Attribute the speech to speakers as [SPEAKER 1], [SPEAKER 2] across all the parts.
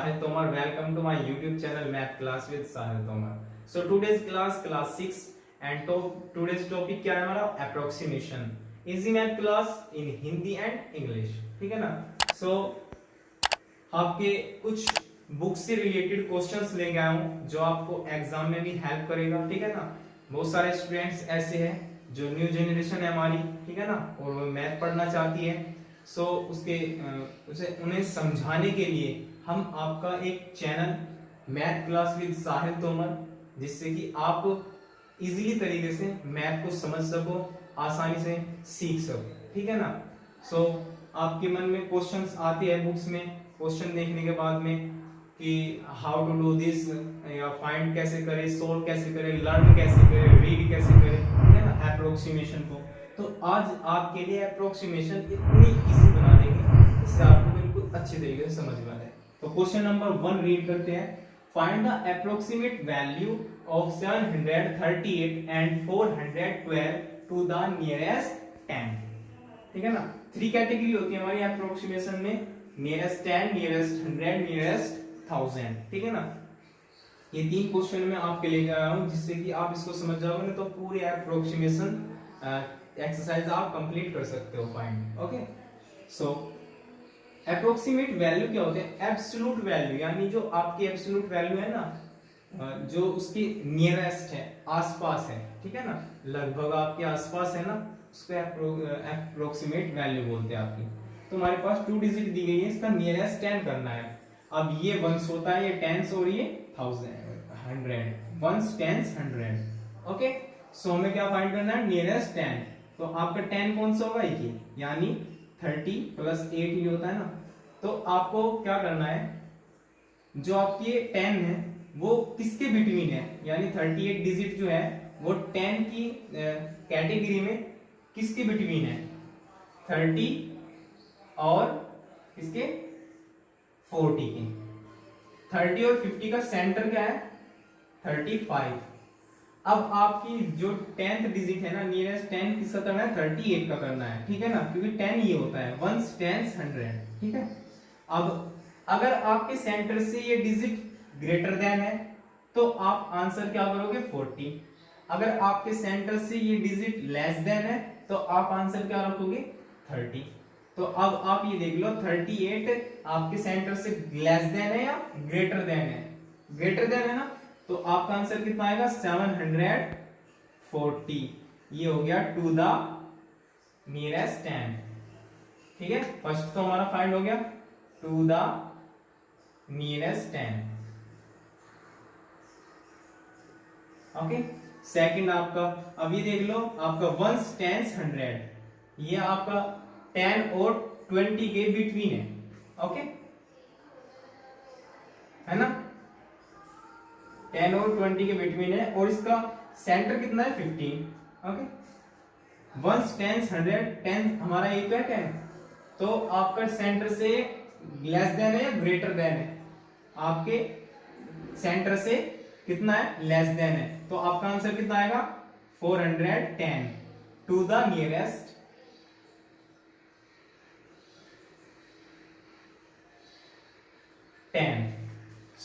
[SPEAKER 1] Sahil Tomar. Welcome to my YouTube channel Math Class with Sahil Tomar. So today's class 6 and today's topic क्या है हमारा approximation. Easy math class in Hindi and English. ठीक है ना? So आपके कुछ book से related questions लेके आया हूँ जो आपको एग्जाम में भी हेल्प करेगा. ठीक है ना? बहुत सारे स्टूडेंट्स ऐसे हैं जो न्यू जनरेशन है हमारी, ठीक है ना, और वो मैथ पढ़ना चाहती है. सो उन्हें समझाने के लिए हम आपका एक चैनल मैथ क्लास विद साहिल तोमर, जिससे कि आप इजीली तरीके से मैथ को समझ सको, आसानी से सीख सको. ठीक है ना? सो आपके मन में क्वेश्चंस आते हैं बुक्स में, क्वेश्चन देखने के बाद में कि हाउ टू डू दिस, या फाइंड कैसे करें, सोल्व कैसे करें, लर्न कैसे करें, रीड कैसे करें, ठीक है ना, अप्रोक्सीमेशन को. तो आज आपके लिए अप्रोक्सीमेशन इतनी इजी बना देंगे इससे आपको बिल्कुल अच्छे तरीके से समझ में आए. तो क्वेश्चन नंबर 1 रीड करते हैं. Find the approximate value of 738 and 412 to the nearest 10. ठीक है ना? 3 कैटेगरी होती है हमारी अप्रोक्सीमेशन में, नियरेस्ट 10, नियरेस्ट 100, नियरेस्ट 1000. ठीक है ना? ये 3 क्वेश्चन में आपके लेके आया हूं, जिससे कि आप इसको समझ जाओगे ना तो पूरे अप्रोक्सीमेशन एक्सरसाइज आप कंप्लीट कर सकते हो फाइंड. ओके, सो अप्रोक्सीमेट वैल्यू क्या होते हैं? एब्सोल्यूट वैल्यू, यानी जो आपकी एब्सोल्यूट वैल्यू है ना, जो उसके नियरेस्ट है, आसपास है, ठीक है ना, लगभग आपके आसपास है ना, उसको अप्रोक्सीमेट वैल्यू बोलते हैं आपकी. तो हमारे पास 2 डिजिट दी गई है, इसका नियरेस्ट 10 करना है. अब ये वंस होता है, ये टेंस और ये 1000, वंस, टेंस, 100. ओके, सो हमें क्या फाइंड करना है? नियरेस्ट 10. तो आपका 10 कौन सा होगा? ये, यानी 30 प्लस 8 ये होता है ना. तो आपको क्या करना है, जो आपकी 10 है वो किसके बिटवीन है, यानी 38 डिजिट जो है वो 10 की कैटेगरी में किसके बिटवीन है? 30 और किसके? 40 के. 30 और 50 का सेंटर क्या है? 35. अब आपकी जो 10th डिजिट है ना, नियरेस्ट 10 किसका करना है? 38 का करना है. ठीक है ना? क्योंकि 10 ये होता है, वंस, टेंस, 100. ठीक है? अब अगर आपके सेंटर से ये डिजिट ग्रेटर देन है तो आप आंसर क्या करोगे? 40. अगर आपके सेंटर से ये डिजिट लेस देन है तो आप आंसर क्या रखोगे? 30. तो अब आप ये देख लो, 38 आपके सेंटर से लेस देन है या ग्रेटर देन है? ग्रेटर देन है ना, तो आपका आंसर कितना आएगा? 740. ये हो गया टू द नियरेस्ट 10. ठीक है, फर्स्ट तो हमारा फाइंड हो गया to the nearest 10. Okay, second आपका, अब ये देख लो, आपका वंस, टेंस, 100, ये आपका 10 और 20 के बिटवीन है. ओके, है ना? 10 और 20 के बिटवीन है, और इसका सेंटर कितना है? 15. ओके, वंस, टेंस, 100, 10 हमारा ये तो है 10, तो आपका सेंटर से लेस देन है या ग्रेटर देन है? आपके सेंटर से कितना है? लेस देन है. तो आपका आंसर कितना आएगा? 410 टू द नियरेस्ट 10.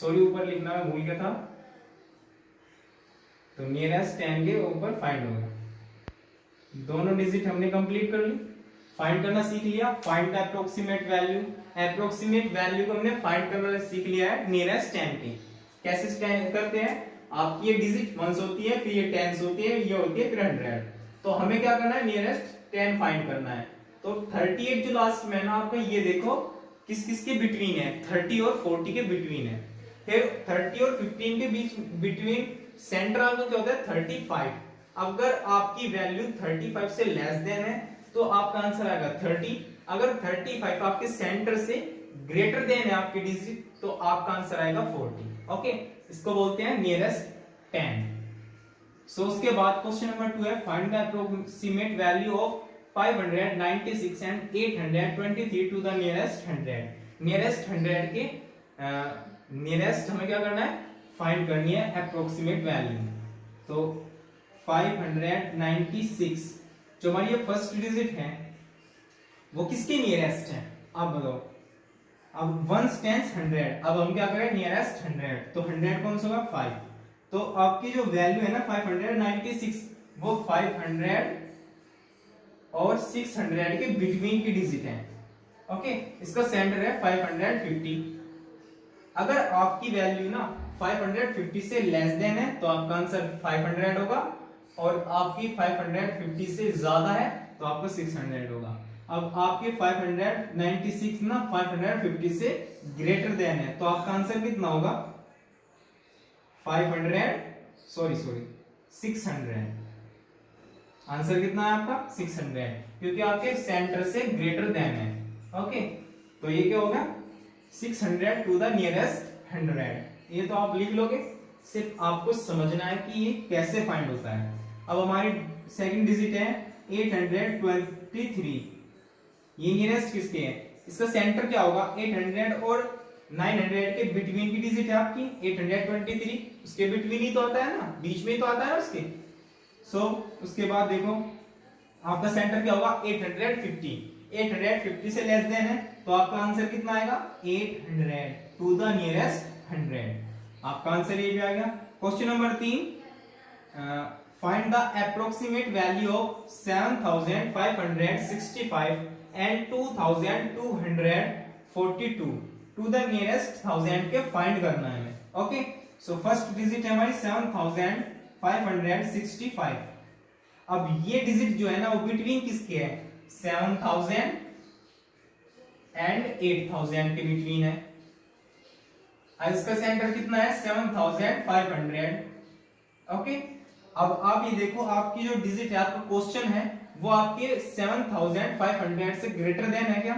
[SPEAKER 1] सॉरी, ऊपर लिखना मैं भूल गया था. तो नियरेस्ट 10 के ऊपर फाइंड होगा. दोनों डिजिट हमने कंप्लीट कर ली, फाइंड करना सीख लिया. Find the approximate value. Approximate value को हमने फाइंड करना सीख लिया है नियरेस्ट 10 के. कैसे करते हैं? आपकी ये डिजिट वंस होती है, फिर ये टेंस होती है, ये होती है फिर 100. तो हमें क्या करना है? नियरेस्ट 10 फाइंड करना है. तो 38 जो लास्ट में है ना आपका, ये देखो किस किस के बिटवीन है? 30 और 40 के बिटवीन है. फिर 30 और 15 के बीच बिटवीन सेंटर आपका क्या होता है? 35. अगर आपकी वैल्यू 35 से लेस देन है तो आपका आंसर आएगा 30. अगर 35 आपके सेंटर से ग्रेटर देन है आपकी डिजिट, तो आपका आंसर आएगा 40. ओके, इसको बोलते हैं नियरेस्ट 10. सो उसके बाद क्वेश्चन नंबर 2 है, find the approximate value of 596 and 823 to the nearest 100. Nearest 100 के नियरेस्ट हमें क्या करना है? फाइंड करनी है अप्रोक्सीमेट वैल्यू. तो 596 जो हमारी ये फर्स्ट डिजिट है वो किसके नियरेस्ट है? आप बताओ. अब 1 टेंस 100, अब हम क्या करें नियरेस्ट 100, तो 100 कौन सा होगा 5, तो आपकी जो वैल्यू है ना 596 वो 500 और 600 के बिटवीन की डिजिट है। ओके, इसका सेंटर है 550। अगर आपकी वैल्यू ना 550 से लेस देन है तो आपका आंसर 500 होगा, और आपकी 550 से ज्यादा है तो आपका 600 होगा। अब आपके 596 ना 550 से ग्रेटर देन है तो आपका आंसर कितना होगा 600। आंसर कितना है आपका 600, क्योंकि आपके सेंटर से ग्रेटर देन है। ओके, तो ये क्या होगा 600 टू द नियरेस्ट 100। ये तो आप लिख लोगे, सिर्फ आपको समझना है कि ये कैसे फाइंड होता है। अब हमारी सेकंड डिजिट है 823, ये नियरेस्ट किसके है, इसका सेंटर क्या होगा 800 और 900 के बिटवीन की डिजिट है आपकी 823, उसके बिटवीन ही तो आता है ना, बीच में ही तो आता है उसके। उसके बाद देखो आपका सेंटर क्या होगा 850 से लेस देन है तो आपका आंसर कितना आएगा 800 टू द नियरेस्ट 100। आपका आंसर ये भी आ गया। Question number 3, find the approximate value of 7565 and 2242 to the nearest 1000 के फाइंड करना है हमें। ओके, सो फर्स्ट डिजिट है हमारी 7565। अब ये डिजिट जो है ना वो बिटवीन किसके है 7000 एंड 8000 के बिटवीन है। इसका सेंटर कितना है 7500। ओके, अब आप ये देखो आपकी जो डिजिट है आपका क्वेश्चन है वो आपके 7500 से ग्रेटर देन है क्या,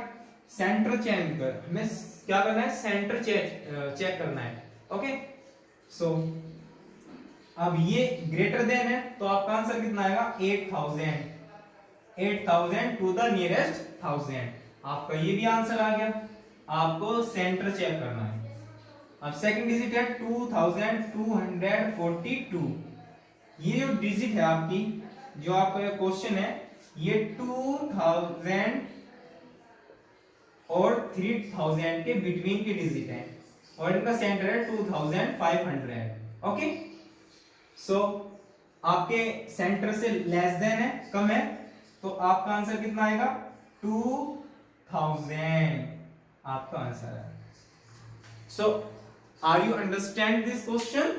[SPEAKER 1] सेंटर चेंज कर, हमें क्या करना है सेंटर चेक करना है। ओके, सो अब ये ग्रेटर देन है तो आपका आंसर कितना आएगा 8000 टू द नियरेस्ट 1000। आपका ये भी आंसर आ गया, आपको सेंटर चेक करना है। अब सेकंड डिजिट है 2242, ये जो डिजिट है आपकी जो आपका क्वेश्चन है ये 2000 और 3000 के बिटवीन की डिजिट है और इनका सेंटर है 2500। ओके, सो आपके सेंटर से लेस देन है, कम है, तो आपका आंसर कितना आएगा 2000 आपका आंसर है। So are you understand this question?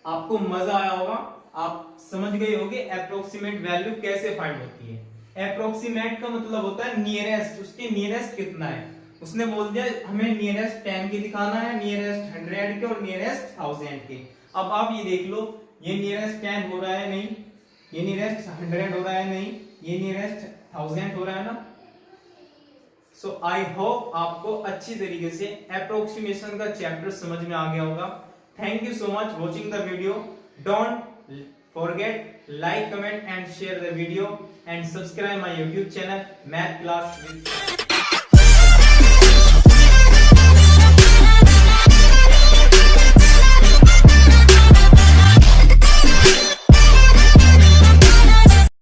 [SPEAKER 1] आपको मजा आया होगा, आप समझ गए होंगे अप्रोक्सीमेट वैल्यू कैसे फाइंड होती है। अप्रोक्सीमेट का मतलब होता है नियरेस्ट, उसके नियरेस्ट कितना है। उसने बोल दिया हमें नियरेस्ट 10 के दिखाना है, नियरेस्ट 100 के और नियरेस्ट 1000 के। अब आप ये देख लो ये नियरेस्ट 10 हो रहा है नहीं, ये नियरेस्ट 100 हो रहा है नहीं, ये नियरेस्ट 1000 हो रहा है ना। सो आई होप आपको अच्छी तरीके से अप्रोक्सीमेशन का चैप्टर समझ में आ गया होगा। Thank you so much watching the video. Don't forget like, comment and share the video and subscribe my YouTube channel Math Class with